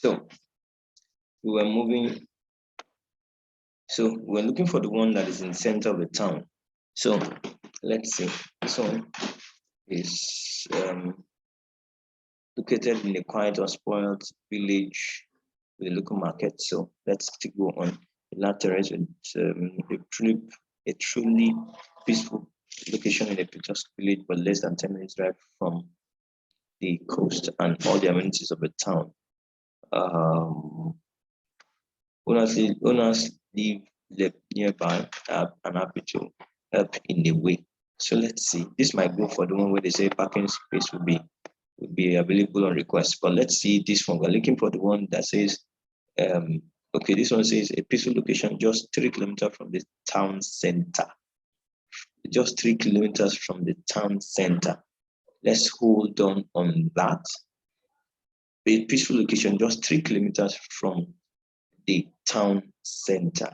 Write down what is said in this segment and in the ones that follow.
So we were moving. So we're looking for the one that is in the center of the town. So let's see. This one is located in a quiet or spoiled village with a local market. So let's go on. The terrace with a truly peaceful location in a picturesque village, but less than 10 minutes drive from the coast and all the amenities of the town. Owners live nearby and happy to help in a way. So let's see. This might go for the one where they say parking space will be available on request. But let's see this one. We're looking for the one that says, okay, this one says a peaceful location just 3 kilometers from the town center. Just 3 kilometers from the town center. Let's hold on that. A peaceful location just 3 kilometers from the town center.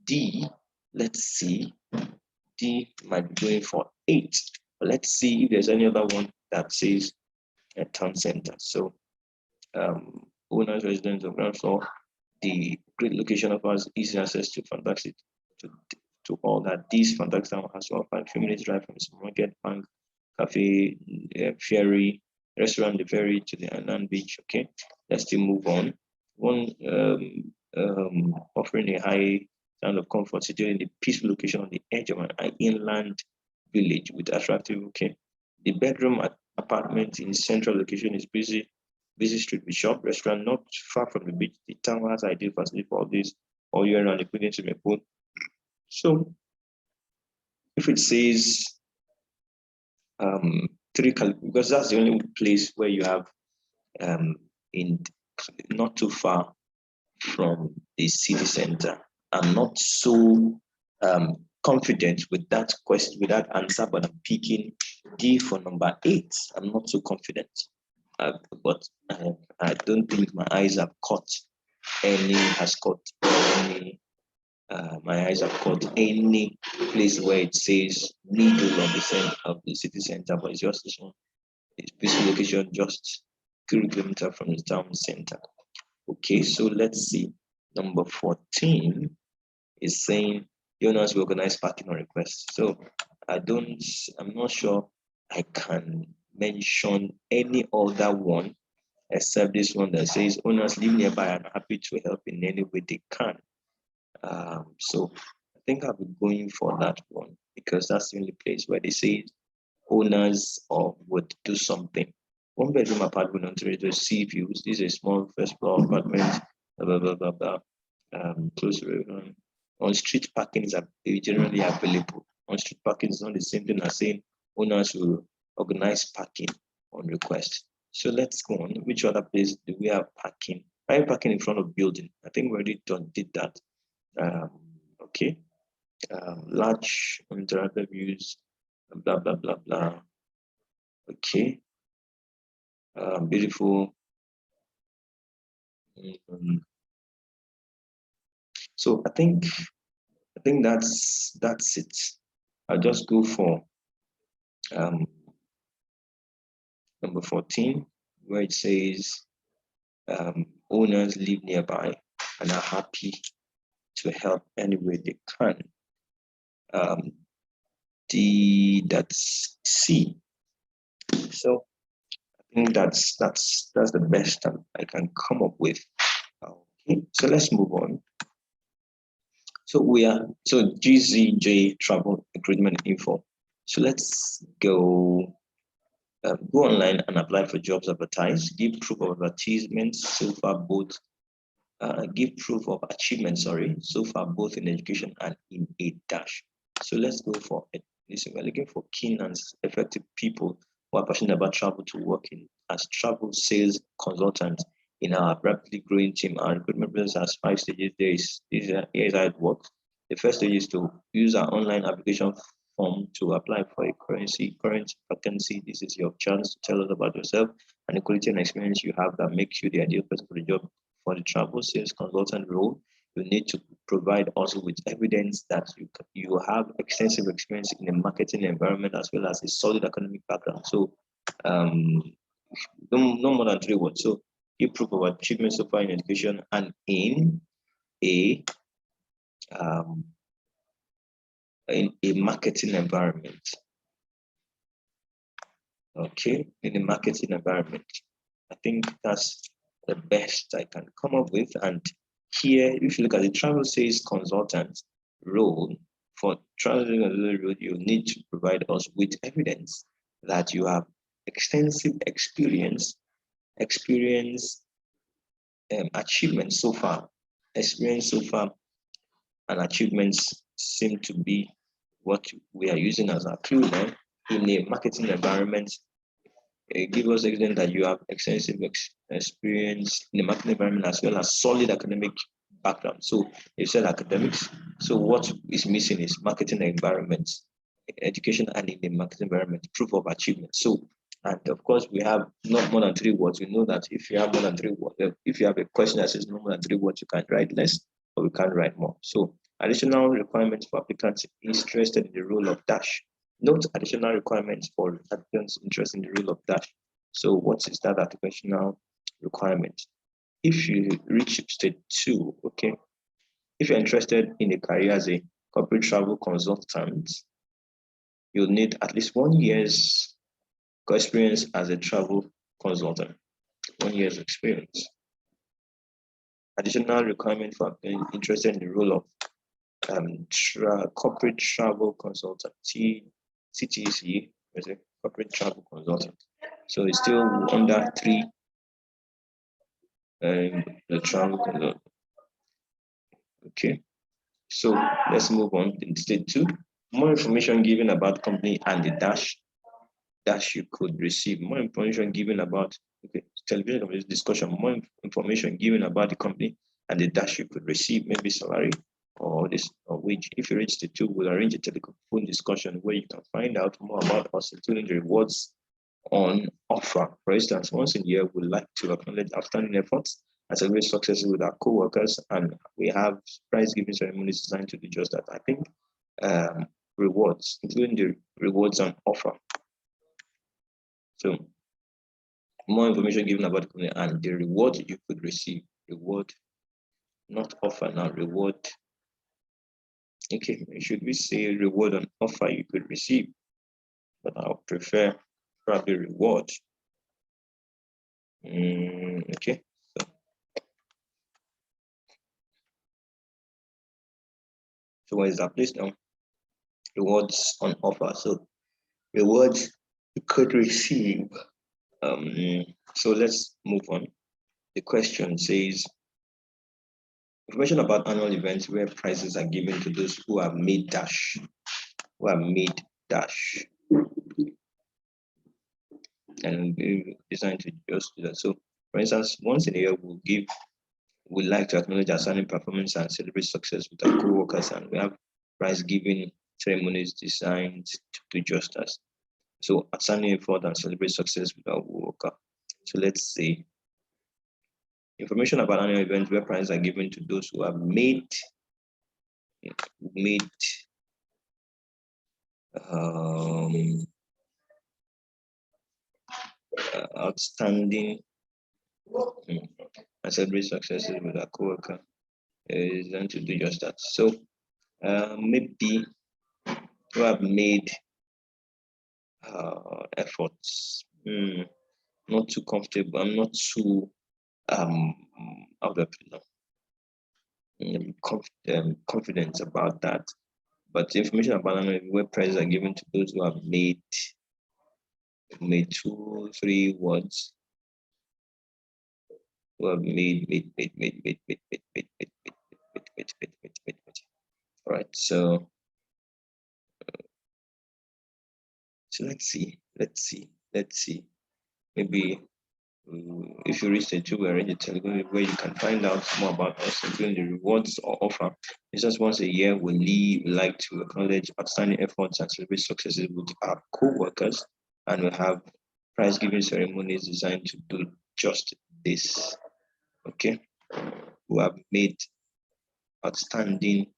D, let's see. D might be going for 8. But let's see if there's any other one that says a town center. So owners, residents of ground floor, the great location offers easy access to fantastic to all that these fantastic town has to offer. 2 minutes drive from the supermarket, bank, cafe, ferry, restaurant, the ferry to the island beach. Okay, let's still move on. One offering a high standard of comfort, situated in a peaceful location on the edge of an inland village with attractive. Okay, the bedroom apartment in central location is busy street with shop, restaurant not far from the beach. The town has ideal facility for all this all year round, including swimming pool. So if it says because that's the only place where you have in not too far from the city center. I'm not so confident with that question, with that answer, but I'm picking D for number 8. I'm not so confident, but I don't think my eyes have caught any. My eyes have caught any place where it says middle of the city center, but it's just this one. It's peaceful location just 3 kilometers from the town center. Okay, so let's see. Number 14 is saying the owners will organize parking on request. So I'm not sure I can mention any other one except this one that says owners live nearby and are happy to help in any way they can. So I think I'll be going for that one because that's the only place where they say owners would do something. 1 bedroom apartment on Toronto sea views. This is a small first floor apartment. Blah blah blah blah. Close to on street parking is generally available. On street parking is not the same thing as saying owners will organize parking on request. So let's go on. Which other place do we have parking? Private parking in front of building. I think we already did that. Okay. Large uninterrupted views. Blah blah blah blah. Okay. Beautiful. So I think that's it. I'll just go for number 14, where it says owners live nearby and are happy to help any way they can. That's C. So I think that's the best I can come up with. Okay, so let's move on. So GZJ travel recruitment info. So let's go online and apply for jobs advertised. Give proof of advertisement so far both. Give proof of achievement. So far both in education and in a dash. So let's go for it. Listen, we're looking for keen and effective people who are passionate about travel to work in as travel sales consultants in our rapidly growing team. Our recruitment process has 5 stages. Here's how it works. The first stage is to use our online application form to apply for a current vacancy. This is your chance to tell us about yourself and the quality and experience you have that makes you the ideal person for the job. For the travel sales consultant role, you need to provide also with evidence that you have extensive experience in the marketing environment as well as a solid academic background. So no more than 3 words. So give proof of achievement so far in education and in a marketing environment. Okay, in a marketing environment. I think that's the best I can come up with. And here, if you look at the travel sales consultant role, for traveling role, you need to provide us with evidence that you have extensive achievements so far. And achievements seem to be what we are using as our clue now in a marketing environment. Give us evidence that you have extensive experience in the marketing environment as well as solid academic background. So you said academics. So what is missing is marketing environment, education, and in the marketing environment, proof of achievement. So, and of course, we have not more than 3 words. We know that if you have more than 3 words, if you have a question that says no more than 3 words, you can write less, or we can write more. So, additional requirements for applicants interested in the role of dash. Note additional requirements for applicants interested in the role of dash. So, what is that additional requirement? If you reach stage 2, okay, if you're interested in a career as a corporate travel consultant, you'll need at least 1 year's experience as a travel consultant. 1 year's experience. Additional requirement for being interested in the role of corporate travel consultant, CTC, as a corporate travel consultant. So it's still under 3. The travel consultant. Okay, so let's move on to stage 2. More information given about company and the dash you could receive. More information given about television discussion. More information given about the company and the dash you could receive, maybe salary or wage. If you reach the 2, we'll arrange a telephone discussion where you can find out more about us, including the rewards on offer. For instance, once a year, we'd like to acknowledge outstanding efforts and celebrate successes with our co-workers, and we have prize giving ceremonies designed to do just that. I think rewards, including the rewards on offer. So more information given about the company and the reward you could receive. Reward, not offer now, reward. Okay, should we say reward on offer you could receive? But I'll prefer probably reward. Okay. So what is that place now? Rewards on offer. So rewards you could receive. So let's move on. The question says information about annual events where prizes are given to those who have made dash. And designed to just do that. So for instance, once in a year we'd like to acknowledge outstanding performance and celebrate success with our co-workers, and we have prize giving ceremonies designed to do just that. So outstanding effort and celebrate success with our worker. So let's say information about annual events where prizes are given to those who have made outstanding and celebrate successes with our co-worker is going to do just that. So maybe who have made efforts. Not too comfortable. I'm not too confident about that. But information about where prizes are given to those who have made 2, 3 words. Who have made. All right, so let's see. Maybe if you reach the 2, we arrange a telegram where you can find out more about us, including the rewards or offer. It's just once a year we like to acknowledge outstanding efforts and celebrate successes with our co-workers, and we have prize giving ceremonies designed to do just this. Okay, who have made outstanding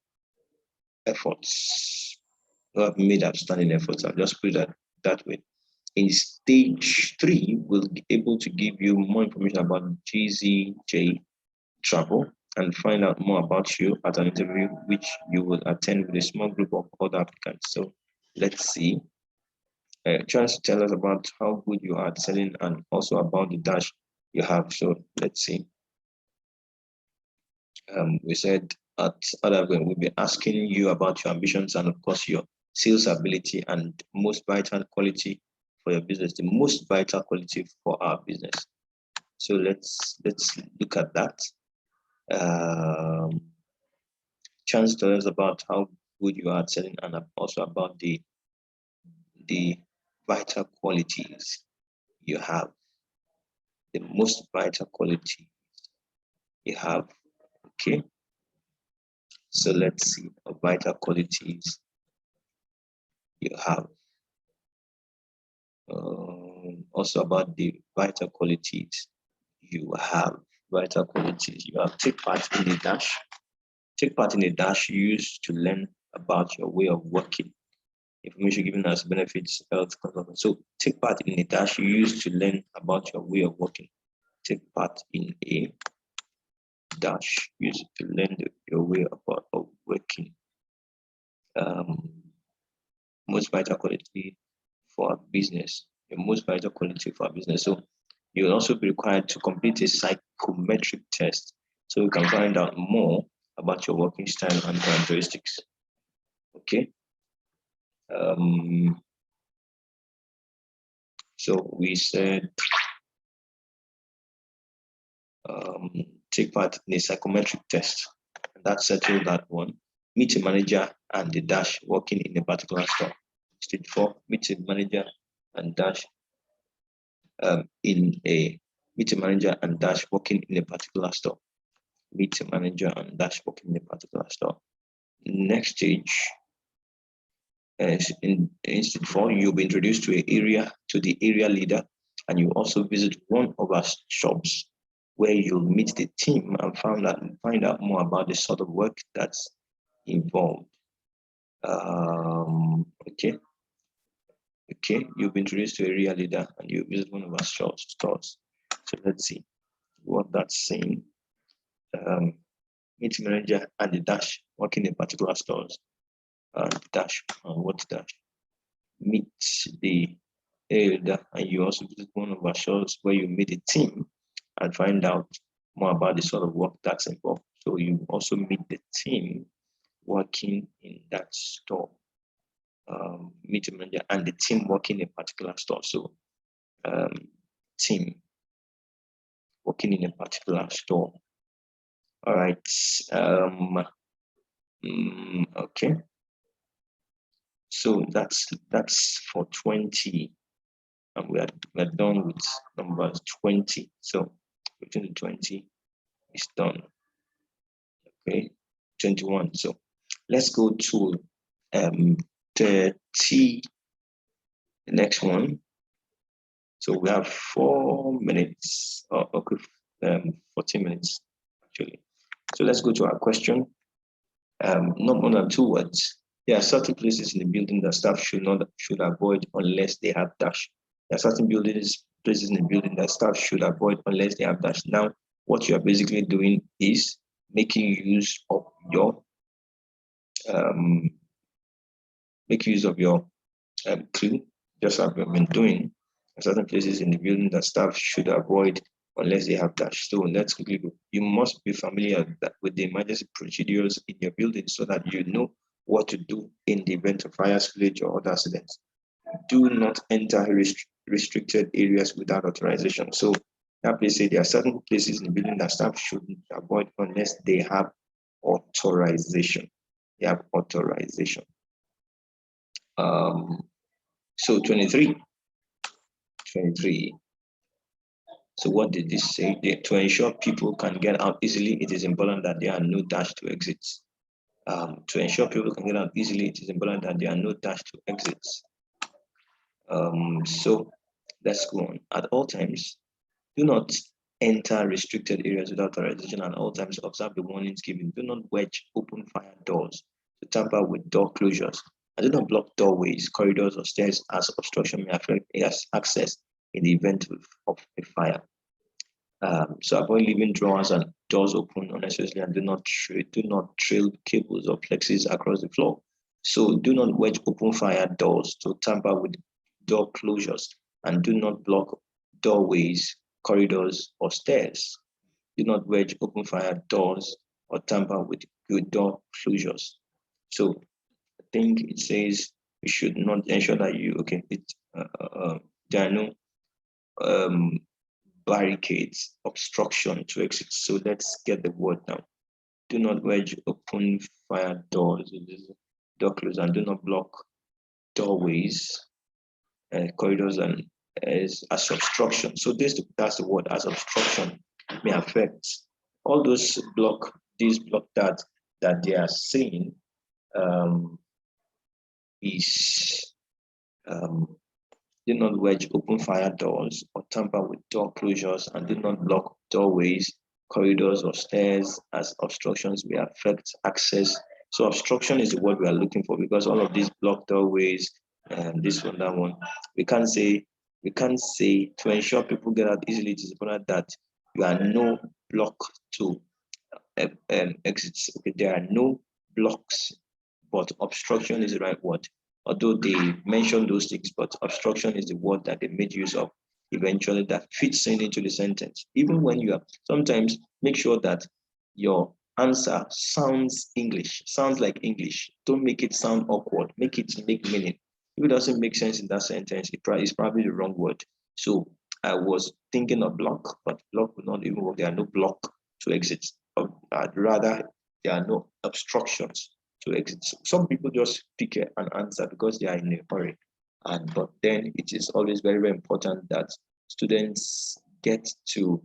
efforts. I'll just put that way. In stage 3, we'll be able to give you more information about GZJ travel and find out more about you at an interview which you will attend with a small group of other applicants. So let's see. Chance to tell us about how good you are at selling and also about the dash you have. So let's see. We said at other point, we'll be asking you about your ambitions and of course your sales ability and most vital quality for your business, the most vital quality for our business. So let's look at that. Chance to tell us about how good you are at selling and also about the vital qualities you have, the most vital quality you have. Okay, so let's see vital qualities you have. Also about the vital qualities you have. Vital qualities you have. Take part in the dash. Take part in the dash used to learn about your way of working. Information given as benefits, health, consultant. So take part in a dash you used to learn about your way of working. Take part in a dash used to learn your way of working. Most vital quality for a business. The most vital quality for a business. So you'll also be required to complete a psychometric test so you can find out more about your working style and characteristics. Okay. So we said take part in a psychometric test. That settled that one. Meet a manager and the dash working in a particular store. Stage 4, meet a manager and dash meet a manager and dash working in a particular store. Meet a manager and dash working in a particular store. Next stage, in stage 4, you'll be introduced to the area leader, and you also visit one of our shops where you'll meet the team and find out more about the sort of work that's involved. Okay, you'll be introduced to area leader and you visit one of our stores. So let's see what that's saying. Meet manager and the dash working in particular stores. Dash, what dash? Meet the area leader and you also visit one of our stores where you meet the team and find out more about the sort of work that's involved. So you also meet the team working in that store. Meet the manager and the team working in a particular store. So team working in a particular store. All right. Okay. So that's for 20. And we're done with numbers 20. So between the 20 is done. Okay, 21. So let's go to 30, the next one. So we have 4 minutes, okay, 14 minutes actually. So let's go to our question. Not more than 2 words. There are certain places in the building that staff should avoid unless they have dash. There are certain places in the building that staff should avoid unless they have dash. Now, what you are basically doing is making use of your clue, just like we've been doing. Certain places in the building that staff should avoid unless they have dash. So let's quickly go. You must be familiar with the emergency procedures in your building so that you know what to do in the event of fire, spillage, or other accidents. Do not enter restricted areas without authorization. So that place say there are certain places in the building that staff should avoid unless they have authorization. They have authorization. So 23. So what did this say? To ensure people can get out easily, it is important that there are no dash to exits. To ensure people can get out easily, it is important that there are no dash to exits. So let's go on. At all times, do not enter restricted areas without authorization. At all times, observe the warnings given. Do not wedge open fire doors to tamper with door closures. And do not block doorways, corridors, or stairs as obstruction may affect access in the event of a fire. So avoid leaving drawers and doors open unnecessarily, and do not trail cables or plexes across the floor. So do not wedge open fire doors to tamper with door closures, and do not block doorways, corridors, or stairs. Do not wedge open fire doors or tamper with good door closures. So I think it says you should not ensure that there are no um, barricades, obstruction to exit. So let's get the word now. Do not wedge open fire doors, door closures, and do not block doorways, corridors, and as obstruction. So that's the word, as obstruction may affect all those block that they are saying is do not wedge open fire doors or tamper with door closures, and do not block doorways, corridors, or stairs as obstructions may affect access. So obstruction is the word we are looking for, because all of these block doorways and this one, that one, we can't say to ensure people get out easily. It is important that you are no block to exits. Okay, there are no blocks, but obstruction is the right word. Although they mentioned those things, but obstruction is the word that they made use of eventually that fits into the sentence. Even when you are, sometimes make sure that your answer sounds English, sounds like English. Don't make it sound awkward. Make it make meaning. If it doesn't make sense in that sentence, it's probably the wrong word. So I was thinking of block, but block would not even work. There are no block to exit. Rather, there are no obstructions to exit. Some people just pick an answer because they are in a hurry. But then it is always very, very important that students get to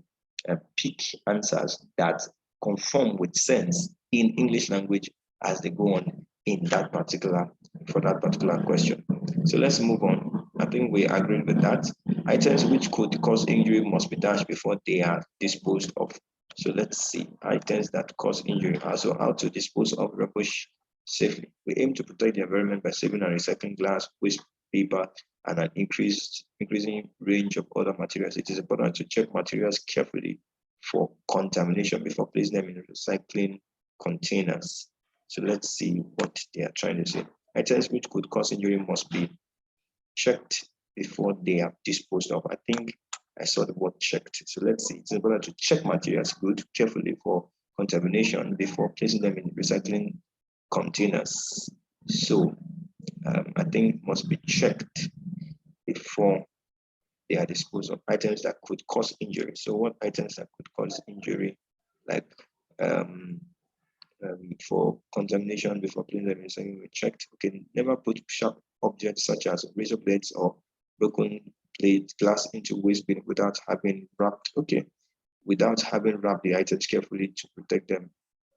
pick answers that conform with sense in English language as they go on for that particular question. So let's move on. I think we agreed with that. Items which could cause injury must be dashed before they are disposed of. So let's see. Items that cause injury. Also, how to dispose of rubbish safely. We aim to protect the environment by saving and recycling glass, waste paper, and an increasing range of other materials. It is important to check materials carefully for contamination before placing them in recycling containers. So let's see what they are trying to say. Items which could cause injury must be checked before they are disposed of. I think I saw the word checked. So let's see. It's important to check materials good carefully for contamination before placing them in recycling containers. So I think must be checked before they are disposed of. Items that could cause injury. So what items that could cause injury, like for contamination before placing them in recycling, we checked. Okay, never put sharp objects such as razor blades or broken plate glass into waste bin without having wrapped. Okay, without having wrapped the items carefully to protect them.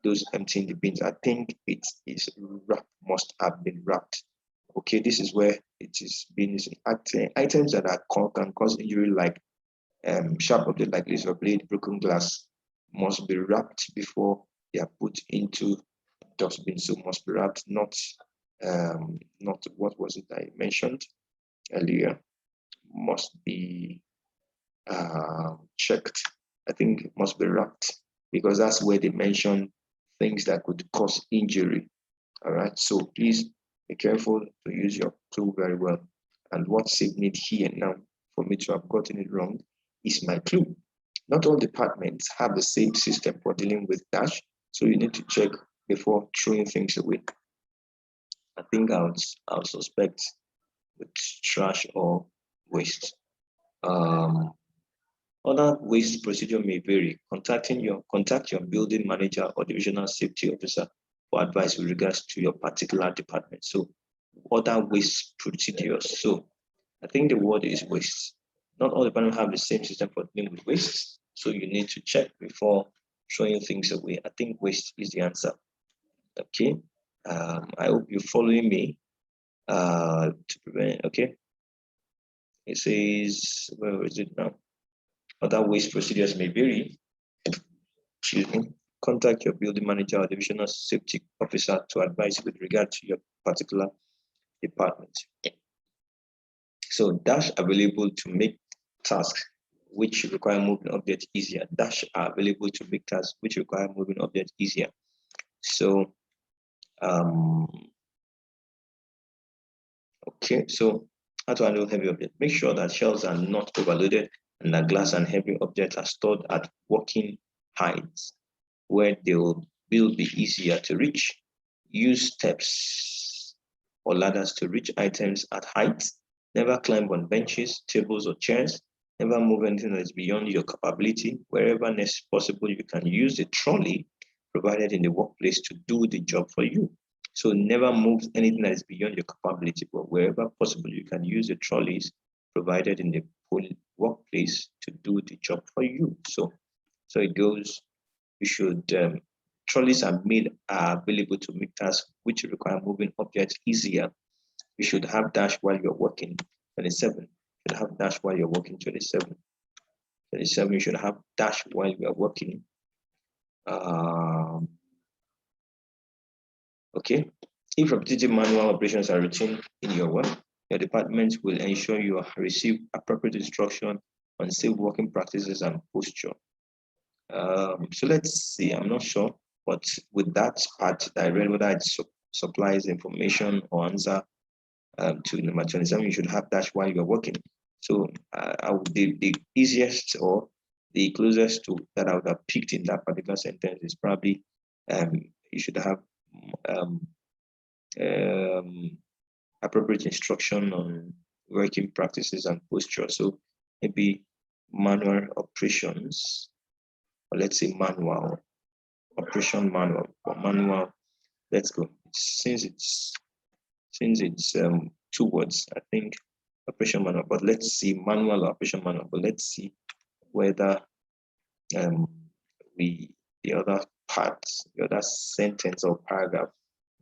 Those emptying the bins, I think it is wrapped, must have been wrapped. Okay, this is where it is being items that can cause injury, like sharp object like razor blade, broken glass, must be wrapped before they are put into dustbin. So must be wrapped, not what was it I mentioned earlier, must be checked. I think it must be wrapped, because that's where they mention things that could cause injury. All right, so please be careful to use your clue very well. And what saved me here now for me to have gotten it wrong is my clue. Not all departments have the same system for dealing with dash, so you need to check before throwing things away. I think I'll suspect with trash or waste. Other waste procedure may vary. Contact your building manager or divisional safety officer for advice with regards to your particular department. So other waste procedures. So I think the word is waste. Not all departments have the same system for dealing with waste. So you need to check before throwing things away. I think waste is the answer. Okay. I hope you're following me. To prevent, okay. It says, where is it now? Other waste procedures may vary. Excuse me. Contact your building manager or divisional safety officer to advise with regard to your particular department. So dash available to make tasks which require moving object easier. Dash are available to make tasks which require moving object easier. So okay, so how to handle heavy objects? Make sure that shelves are not overloaded and that glass and heavy objects are stored at working heights where they will be easier to reach. Use steps or ladders to reach items at heights. Never climb on benches, tables, or chairs. Never move anything that is beyond your capability. Wherever possible, you can use a trolley provided in the workplace to do the job for you. So never move anything that is beyond your capability, but wherever possible, you can use the trolleys provided in the workplace to do the job for you. So it goes, you should, trolleys are available to make tasks which require moving objects easier. You should have dash while you're working. 27, you should have dash while you're working. 27, you should have dash while you're working. Okay, if repetitive manual operations are routine in your work, your department will ensure you receive appropriate instruction on safe working practices and posture. So let's see, I'm not sure, but with that part that I read, whether it supplies information or answer to number 27, you should have dash while you're working. So the easiest or the closest to that I would have picked in that particular sentence is probably you should have appropriate instruction on working practices and posture. So maybe manual operations, or let's say manual operation manual or manual. Let's go. Since it's two words, I think operation manual. But let's see manual or operation manual. But let's see whether the other parts, the other sentence or paragraph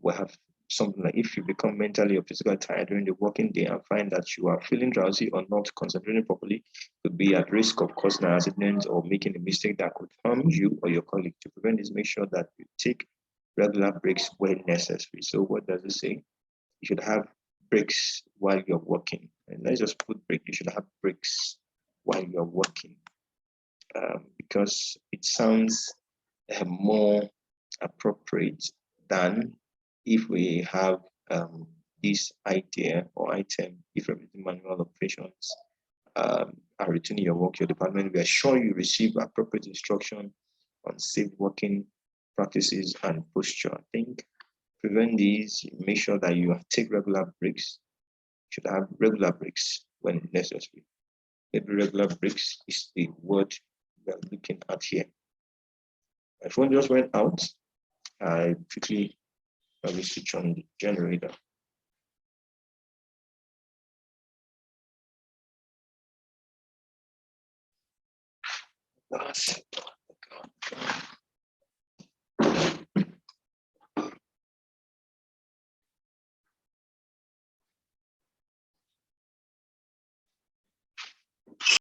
will have something like, if you become mentally or physically tired during the working day and find that you are feeling drowsy or not concentrating properly, could be at risk of causing an accident or making a mistake that could harm you or your colleague. To prevent this, make sure that you take regular breaks when necessary. So what does it say? You should have breaks while you're working. And let's just put break. You should have breaks while you're working, because it sounds more appropriate than if we have this idea or item, if everything manual operations are routine in your work, your department will assure you receive appropriate instruction on safe working practices and posture. I think prevent these, make sure that you take regular breaks. You should have regular breaks when necessary. Maybe regular breaks is the word we are looking at here. My phone just went out. I quickly probably switch on the generator.